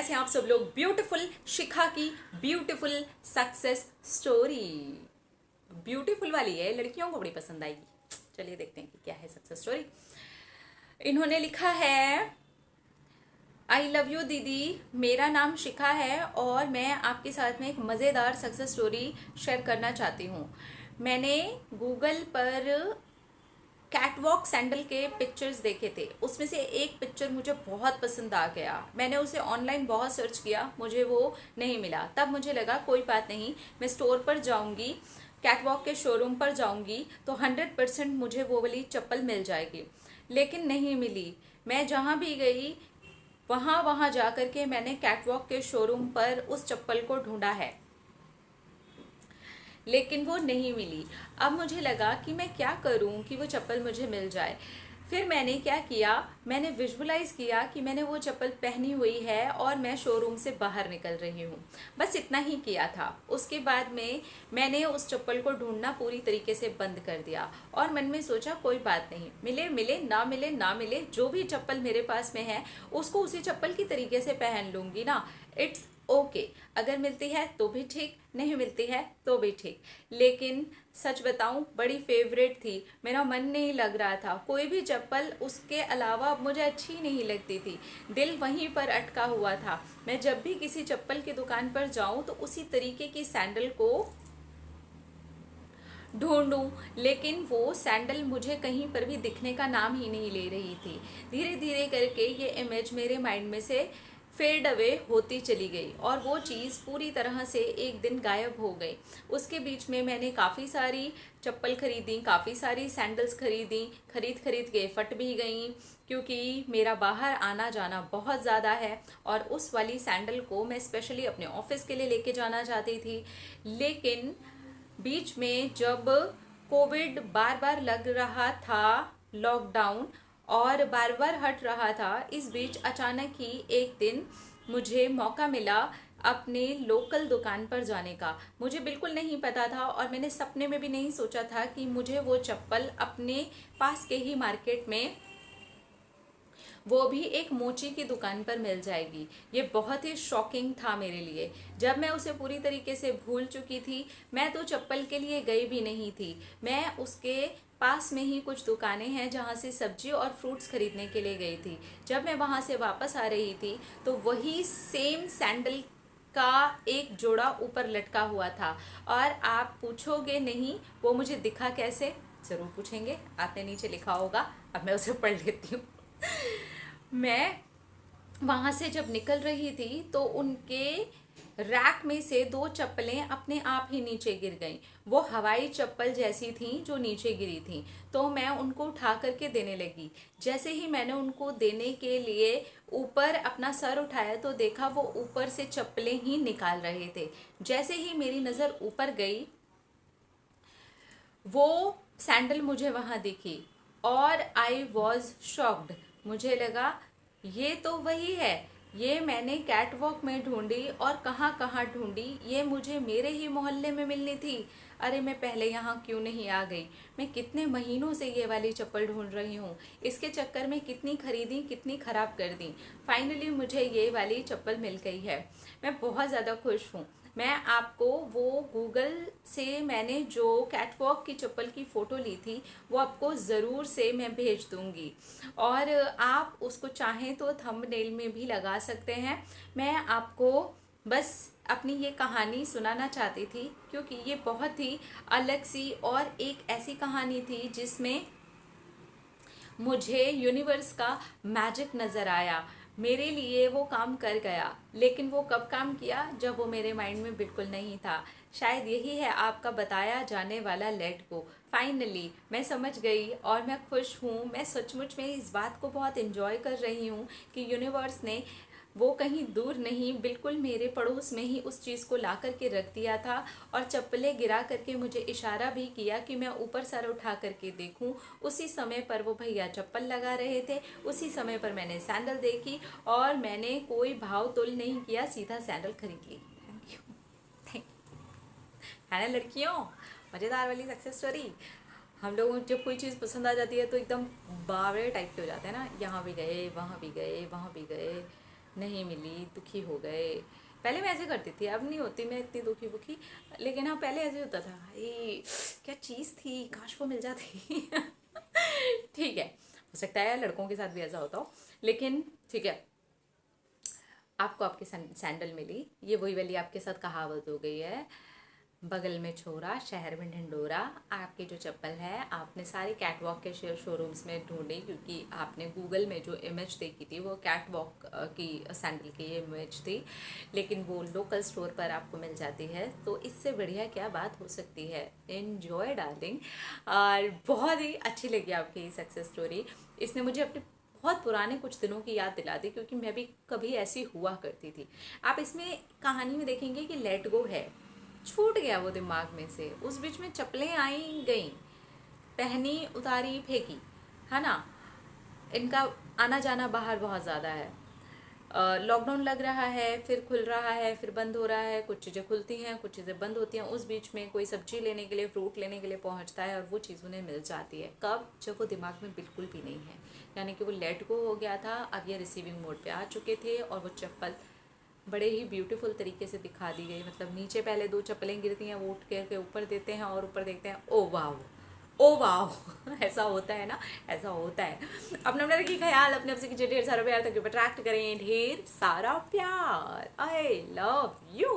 कैसे हैं आप सब लोग। ब्यूटीफुल शिखा की ब्यूटीफुल सक्सेस स्टोरी ब्यूटीफुल वाली है, लड़कियों को बड़ी पसंद आएगी। चलिए देखते हैं कि क्या है सक्सेस स्टोरी। इन्होंने लिखा है, आई लव यू दीदी, मेरा नाम शिखा है और मैं आपके साथ में एक मज़ेदार सक्सेस स्टोरी शेयर करना चाहती हूँ। मैंने गूगल पर कैटवॉक सैंडल के पिक्चर्स देखे थे, उसमें से एक पिक्चर मुझे बहुत पसंद आ गया। मैंने उसे ऑनलाइन बहुत सर्च किया, मुझे वो नहीं मिला। तब मुझे लगा कोई बात नहीं, मैं स्टोर पर जाऊंगी, कैटवॉक के शोरूम पर जाऊंगी तो 100% मुझे वो वाली चप्पल मिल जाएगी। लेकिन नहीं मिली। मैं जहाँ भी गई वहाँ वहाँ जा कर के मैंने कैटवॉक के शोरूम पर उस चप्पल को ढूंढा है, लेकिन वो नहीं मिली। अब मुझे लगा कि मैं क्या करूं कि वो चप्पल मुझे मिल जाए। फिर मैंने क्या किया, मैंने विजुअलाइज किया कि मैंने वो चप्पल पहनी हुई है और मैं शोरूम से बाहर निकल रही हूँ। बस इतना ही किया था। उसके बाद में मैंने उस चप्पल को ढूंढना पूरी तरीके से बंद कर दिया और मन में सोचा कोई बात नहीं, मिले मिले ना मिले ना मिले, जो भी चप्पल मेरे पास में है उसको उसी चप्पल की तरीके से पहन लूँगी ना। इट्स ओके, अगर मिलती है तो भी ठीक, नहीं मिलती है तो भी ठीक। लेकिन सच बताऊं, बड़ी फेवरेट थी, मेरा मन नहीं लग रहा था। कोई भी चप्पल उसके अलावा अब मुझे अच्छी नहीं लगती थी, दिल वहीं पर अटका हुआ था। मैं जब भी किसी चप्पल की दुकान पर जाऊं तो उसी तरीके की सैंडल को ढूंढूं, लेकिन वो सैंडल मुझे कहीं पर भी दिखने का नाम ही नहीं ले रही थी। धीरे धीरे करके ये इमेज मेरे माइंड में से फेड अवे होती चली गई और वो चीज़ पूरी तरह से एक दिन गायब हो गई। उसके बीच में मैंने काफ़ी सारी चप्पल खरीदी, काफ़ी सारी सैंडल्स खरीदी, खरीद के फट भी गई, क्योंकि मेरा बाहर आना जाना बहुत ज़्यादा है और उस वाली सैंडल को मैं स्पेशली अपने ऑफिस के लिए लेके जाना चाहती थी। लेकिन बीच में जब कोविड बार बार लग रहा था, लॉकडाउन और बार बार हट रहा था, इस बीच अचानक ही एक दिन मुझे मौका मिला अपने लोकल दुकान पर जाने का। मुझे बिल्कुल नहीं पता था और मैंने सपने में भी नहीं सोचा था कि मुझे वो चप्पल अपने पास के ही मार्केट में, वो भी एक मोची की दुकान पर मिल जाएगी। ये बहुत ही शॉकिंग था मेरे लिए। जब मैं उसे पूरी तरीके से भूल चुकी थी, मैं तो चप्पल के लिए गई भी नहीं थी। मैं उसके पास में ही कुछ दुकानें हैं जहाँ से सब्जी और फ्रूट्स खरीदने के लिए गई थी। जब मैं वहाँ से वापस आ रही थी तो वही सेम सैंडल का एक जोड़ा ऊपर लटका हुआ था। और आप पूछोगे नहीं वो मुझे दिखा कैसे, ज़रूर पूछेंगे, आपने नीचे लिखा होगा, अब मैं उसे पढ़ लेती हूँ। मैं वहाँ से जब निकल रही थी तो उनके रैक में से दो चप्पलें अपने आप ही नीचे गिर गईं। वो हवाई चप्पल जैसी थी जो नीचे गिरी थी, तो मैं उनको उठा करके देने लगी। जैसे ही मैंने उनको देने के लिए ऊपर अपना सर उठाया तो देखा वो ऊपर से चप्पलें ही निकाल रहे थे। जैसे ही मेरी नज़र ऊपर गई, वो सैंडल मुझे वहाँ दिखी और आई वॉज शॉक्ड। मुझे लगा ये तो वही है, ये मैंने कैटवॉक में ढूंढी और कहाँ कहाँ ढूंढी, ये मुझे मेरे ही मोहल्ले में मिलनी थी। अरे मैं पहले यहाँ क्यों नहीं आ गई। मैं कितने महीनों से ये वाली चप्पल ढूंढ रही हूँ, इसके चक्कर में कितनी खरीदी कितनी ख़राब कर दी। फाइनली मुझे ये वाली चप्पल मिल गई है। मैं बहुत ज़्यादा खुश हूँ। मैं आपको वो गूगल से मैंने जो कैटवॉक की चप्पल की फ़ोटो ली थी वो आपको ज़रूर से मैं भेज दूँगी और आप उसको चाहें तो थंबनेल में भी लगा सकते हैं। मैं आपको बस अपनी ये कहानी सुनाना चाहती थी क्योंकि ये बहुत ही अलग सी और एक ऐसी कहानी थी जिसमें मुझे यूनिवर्स का मैजिक नज़र आया। मेरे लिए वो काम कर गया, लेकिन वो कब काम किया, जब वो मेरे माइंड में बिल्कुल नहीं था। शायद यही है आपका बताया जाने वाला लेट गो। फाइनली मैं समझ गई और मैं खुश हूँ। मैं सचमुच में इस बात को बहुत इन्जॉय कर रही हूँ कि यूनिवर्स ने वो कहीं दूर नहीं, बिल्कुल मेरे पड़ोस में ही उस चीज़ को ला करके रख दिया था और चप्पलें गिरा करके मुझे इशारा भी किया कि मैं ऊपर सर उठा करके देखूं। उसी समय पर वो भैया चप्पल लगा रहे थे, उसी समय पर मैंने सैंडल देखी और मैंने कोई भाव तोल नहीं किया, सीधा सैंडल खरीद ली। Thank you, thank you. है ना लड़कियों, मज़ेदार वाली सक्सेस स्टोरी। हम लोगों को जब कोई चीज़ पसंद आ जाती है तो एकदम बावड़े टाइप के हो जाते हैं ना, यहाँ भी गए वहाँ भी गए वहाँ भी गए। नहीं मिली, दुखी हो गए। पहले मैं ऐसे करती थी, अब नहीं होती मैं इतनी दुखी बुखी। लेकिन हाँ, पहले ऐसे होता था, ये क्या चीज़ थी, काश वो मिल जाती। ठीक है, हो सकता है लड़कों के साथ भी ऐसा होता हो, लेकिन ठीक है। आपको आपकी सैंडल मिली, ये वही वाली आपके साथ कहावत हो गई है, बगल में छोरा शहर में ढिंडोरा। आपकी जो चप्पल है आपने सारे कैटवॉक के शोरूम्स में ढूंढी, क्योंकि आपने गूगल में जो इमेज देखी थी वो कैटवॉक की सैंडल की इमेज थी, लेकिन वो लोकल स्टोर पर आपको मिल जाती है। तो इससे बढ़िया क्या बात हो सकती है। Enjoy darling. और बहुत ही अच्छी लगी आपकी सक्सेस स्टोरी। इसने मुझे अपने बहुत पुराने कुछ दिनों की याद दिला दी, क्योंकि मैं भी कभी ऐसी हुआ करती थी। आप इसमें कहानी में देखेंगे कि लेट गो है, छूट गया वो दिमाग में से, उस बीच में चप्पलें आई गई, पहनी उतारी फेंकी, है ना। इनका आना जाना बाहर बहुत ज़्यादा है। लॉकडाउन लग रहा है, फिर खुल रहा है, फिर बंद हो रहा है, कुछ चीज़ें खुलती हैं, कुछ चीज़ें बंद होती हैं। उस बीच में कोई सब्जी लेने के लिए, फ्रूट लेने के लिए पहुंचता है, और वो चीज़ उन्हें मिल जाती है। कब? जब वो दिमाग में बिल्कुल भी नहीं है, यानी कि वो लेट गो हो गया था, अब ये रिसीविंग मोड पे आ चुके थे। और वो चप्पल बड़े ही ब्यूटीफुल तरीके से दिखा दी गई। मतलब नीचे पहले दो चप्पलें गिरती हैं, वो उठ के ऊपर देते हैं, और ऊपर देखते हैं, ओ वाह, ओ वाह। ऐसा होता है ना, ऐसा होता है। अपने अपने रखिए ख्याल, अपने आपसे कीजिए ढेर सारा प्यार, तक अट्रैक्ट करें ढेर सारा प्यार। I love you.